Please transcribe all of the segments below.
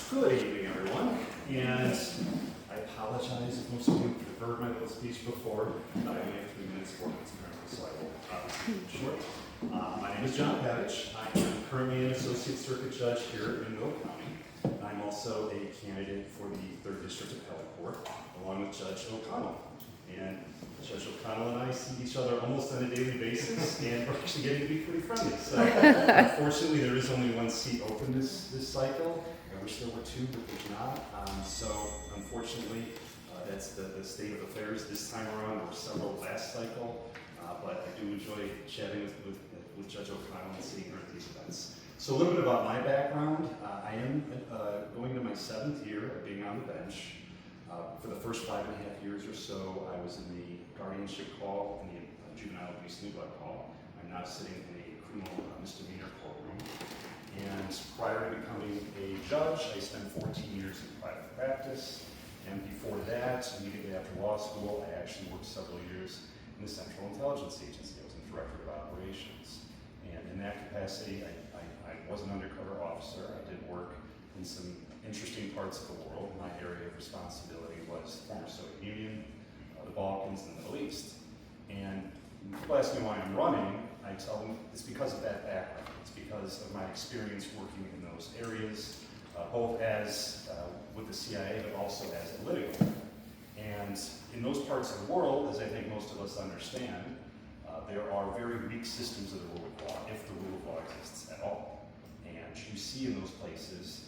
Good evening, everyone, and I apologize if most of you have heard my little speech before. I only have 3 minutes, 4 minutes apparently, so I will obviously keep it short. My name is Judge Pavich. I am currently an Associate Circuit Judge here in Will County. I'm also a candidate for the 3rd District Appellate Court, along with Judge O'Connell. And Judge O'Connell and I see each other almost on a daily basis, and we're actually getting to be pretty friendly. So, unfortunately, there is only 1 seat open this cycle. I wish there were 2, but there's not. So, unfortunately, that's the state of affairs this time around. There were several last cycle, but I do enjoy chatting with Judge O'Connell and seeing her at these events. So, a little bit about my background. I am going to my 7th year of being on the bench. For the first 5.5 years or so, I was in the guardianship call and the juvenile abuse neglect call. I'm now sitting in a criminal misdemeanor courtroom. And prior to becoming a judge, I spent 14 years in private practice. And before that, immediately after law school, I actually worked several years in the Central Intelligence Agency. I was in Director of Operations. And in that capacity, I was an undercover officer. I did work in some interesting parts of the world. My area of responsibility was the former Soviet Union, the Balkans, and the Middle East. And when people ask me why I'm running, I tell them it's because of that background. It's because of my experience working in those areas, both as with the CIA, but also as a litigator. And in those parts of the world, as I think most of us understand, there are very weak systems of the rule of law, if the rule of law exists at all. And you see in those places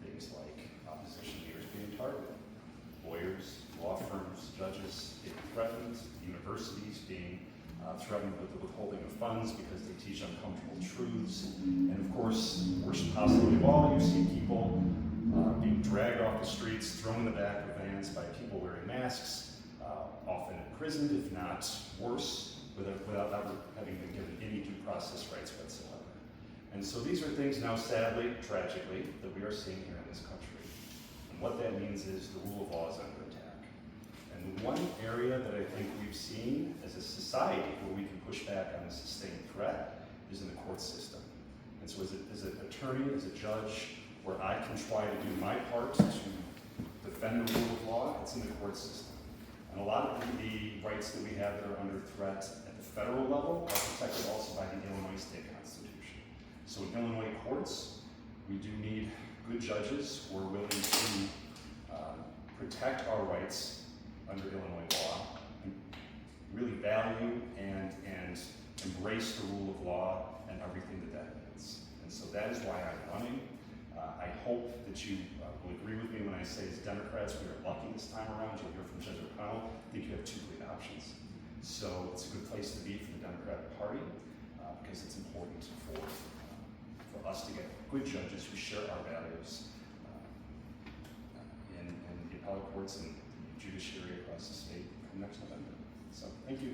things like opposition leaders being targeted, lawyers, law firms, judges being threatened, universities being threatened with the withholding of funds because they teach uncomfortable truths. And of course, worst possibility of all, you see people being dragged off the streets, thrown in the back of vans by people wearing masks, often imprisoned, if not worse, without ever having been given any due process rights whatsoever. And so these are things now, sadly, tragically, that we are seeing here in this country. And what that means is the rule of law is under attack. And the one area that I think we've seen as a society where we can push back on a sustained threat is in the court system. And so as an attorney, as a judge, where I can try to do my part to defend the rule of law, it's in the court system. And a lot of the rights that we have that are under threat at the federal level are protected also by the Illinois State Constitution. So in Illinois courts, we do need good judges who are willing to protect our rights under Illinois law, and really value and embrace the rule of law and everything that means. And so that is why I'm running. I hope that you will agree with me when I say as Democrats, we are lucky this time around. You'll hear from Judge O'Connell. I think you have 2 great options. So it's a good place to be for the Democratic Party because it's important for us to get good judges who share our values in the appellate courts and the judiciary across the state come next November. So thank you.